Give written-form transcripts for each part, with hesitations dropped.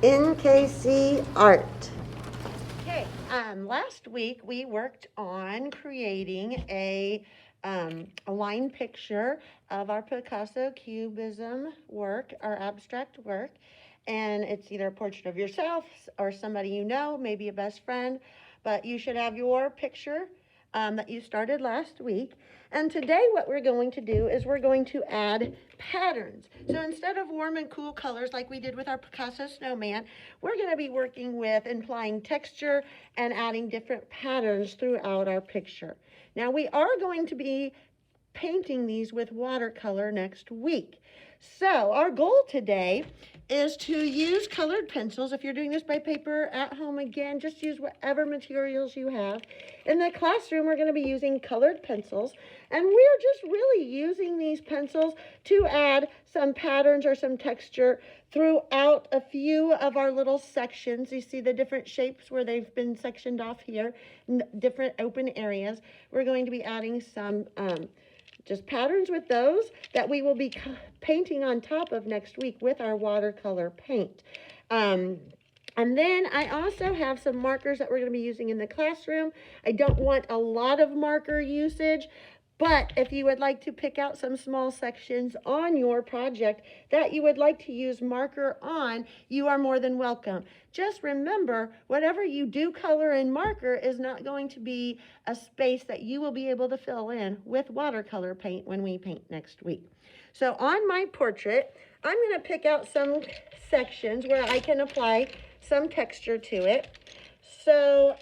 NKC Art. Okay, last week we worked on creating a line picture of our Picasso Cubism work, our abstract work, and it's either a portrait of yourself or somebody you know, maybe a best friend, but you should have your picture that you started last week. And today what we're going to do is we're going to add patterns. So instead of warm and cool colors like we did with our Picasso snowman, we're going to be working with applying texture and adding different patterns throughout our picture. Now we are going to be painting these with watercolor next week. So our goal today is to use colored pencils. If you're doing this by paper at home, again, just use whatever materials you have. In the classroom, we're going to be using colored pencils, and we're just really using these pencils to add some patterns or some texture throughout a few of our little sections. You see the different shapes where they've been sectioned off here, different open areas. We're going to be adding some just patterns with those that we will be painting on top of next week with our watercolor paint. And then I also have some markers that we're going to be using in the classroom. I don't want a lot of marker usage, but if you would like to pick out some small sections on your project that you would like to use marker on, you are more than welcome. Just remember, whatever you do color in marker is not going to be a space that you will be able to fill in with watercolor paint when we paint next week. So on my portrait, I'm going to pick out some sections where I can apply some texture to it. So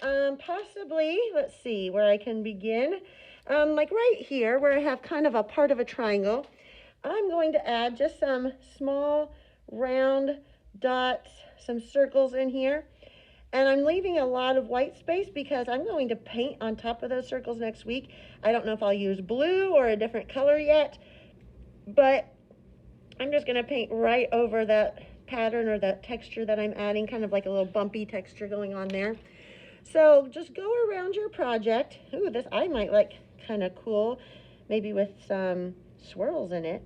possibly, let's see where I can begin. Like right here where I have kind of a part of a triangle, I'm going to add just some small round dots, some circles in here. And I'm leaving a lot of white space because I'm going to paint on top of those circles next week. I don't know if I'll use blue or a different color yet, but I'm just going to paint right over that pattern or that texture that I'm adding, kind of like a little bumpy texture going on there. So just go around your project. Ooh, this I might like kind of cool, maybe with some swirls in it.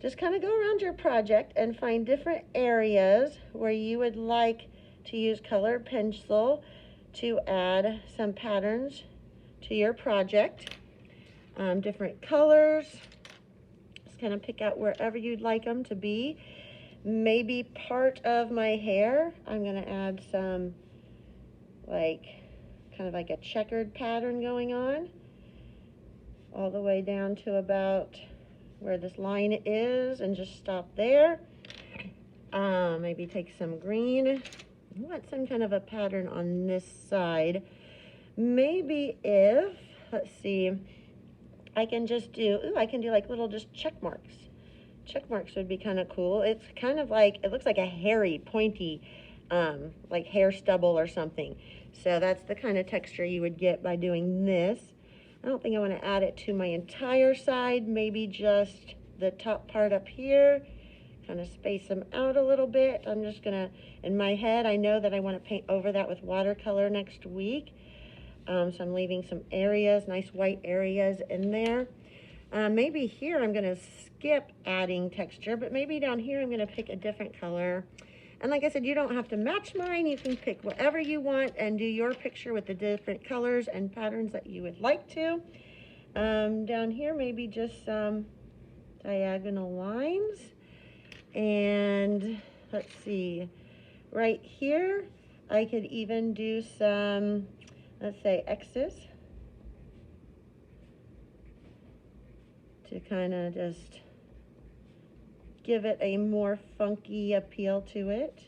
Just kind of go around your project and find different areas where you would like to use colored pencil to add some patterns to your project. Different colors. Just kind of pick out wherever you'd like them to be. Maybe part of my hair, I'm going to add some kind of like a checkered pattern going on all the way down to about where this line is and just stop there. Maybe take some green. I want some kind of a pattern on this side. Maybe if, let's see, I can just do, I can do like little just check marks. Check marks would be kind of cool. It's kind of like, it looks like a hairy, pointy, like hair stubble or something. So that's the kind of texture you would get by doing this. I don't think I want to add it to my entire side, maybe just the top part up here. Kind of space them out a little bit. I'm just gonna, in my head, I know that I want to paint over that with watercolor next week. So I'm leaving some areas, nice white areas in there. Maybe here I'm gonna skip adding texture, but maybe down here I'm gonna pick a different color. And like I said, you don't have to match mine. You can pick whatever you want and do your picture with the different colors and patterns that you would like to. Down here, maybe just some diagonal lines. And let's see, right here, I could even do some, let's say, X's to kind of just give it a more funky appeal to it.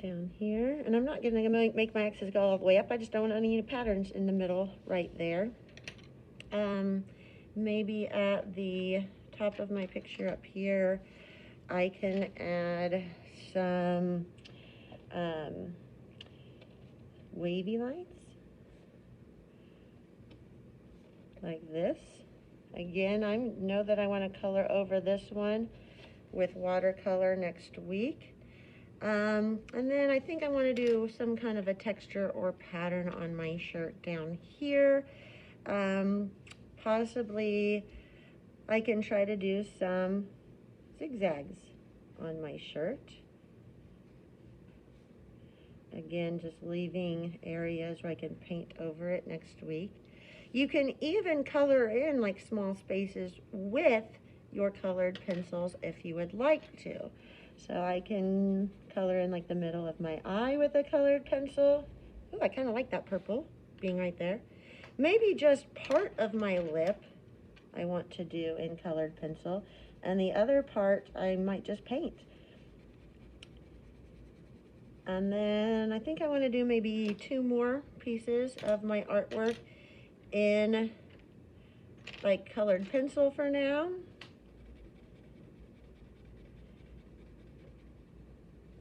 Down here, and I'm not going to make my X's go all the way up. I just don't want any patterns in the middle right there. Maybe at the top of my picture up here, I can add some wavy lines like this. Again, I know that I want to color over this one with watercolor next week. And then I think I want to do some kind of a texture or pattern on my shirt down here. Possibly I can try to do some zigzags on my shirt. Again, just leaving areas where I can paint over it next week. You can even color in like small spaces with your colored pencils if you would like to. So I can color in like the middle of my eye with a colored pencil. Ooh, I kind of like that purple being right there. Maybe just part of my lip I want to do in colored pencil, and the other part I might just paint. And then I think I want to do maybe 2 more pieces of my artwork in like colored pencil for now.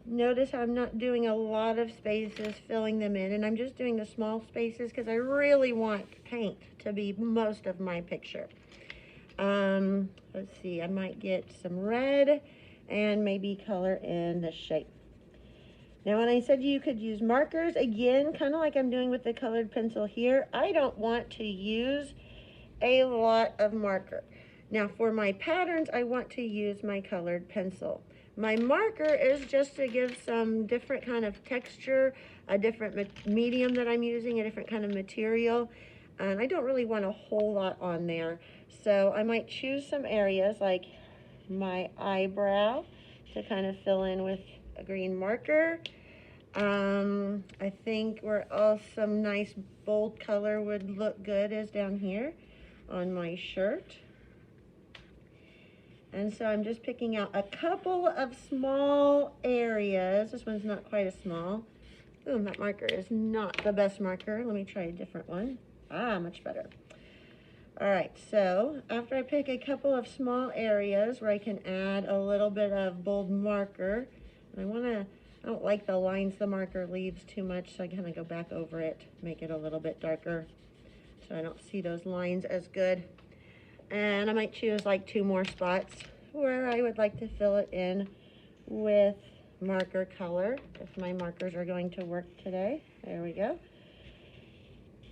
Notice I'm not doing a lot of spaces, filling them in, and I'm just doing the small spaces because I really want paint to be most of my picture. Let's see, I might get some red and maybe color in the shape. Now, when I said you could use markers, again, kind of like I'm doing with the colored pencil here, I don't want to use a lot of marker. Now, for my patterns, I want to use my colored pencil. My marker is just to give some different kind of texture, a different medium that I'm using, a different kind of material, and I don't really want a whole lot on there. So I might choose some areas like my eyebrow to kind of fill in with a green marker. I think where some nice bold color would look good is down here on my shirt. And so I'm just picking out a couple of small areas. This one's not quite as small. Ooh, that marker is not the best marker. Let me try a different one. Ah, much better. All right, so after I pick a couple of small areas where I can add a little bit of bold marker, I don't like the lines the marker leaves too much, so I kind of go back over it, make it a little bit darker so I don't see those lines as good. And I might choose like 2 more spots where I would like to fill it in with marker color, if my markers are going to work today. There we go.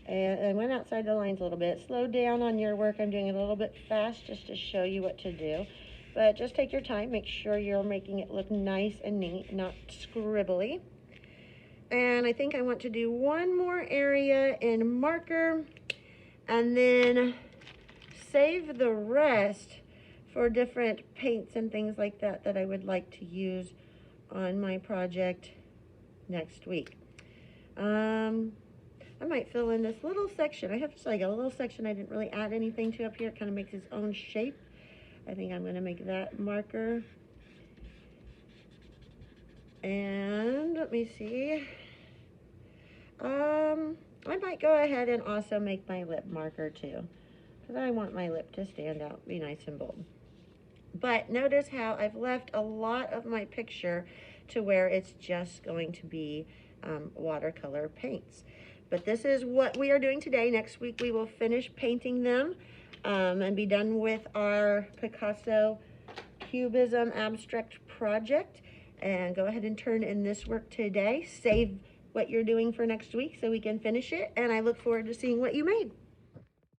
And I went outside the lines a little bit. Slow down on your work. I'm doing it a little bit fast just to show you what to do. But just take your time. Make sure you're making it look nice and neat, not scribbly. And I think I want to do 1 more area in marker, and then save the rest for different paints and things like that that I would like to use on my project next week. I might fill in this little section. I have just like a little section I didn't really add anything to up here. It kind of makes its own shape. I think I'm going to make that marker. And let me see. I might go ahead and also make my lip marker too, because I want my lip to stand out, be nice and bold. But notice how I've left a lot of my picture to where it's just going to be watercolor paints. But this is what we are doing today. Next week we will finish painting them and be done with our Picasso Cubism abstract project. And go ahead and turn in this work today. Save what you're doing for next week so we can finish it. And I look forward to seeing what you made.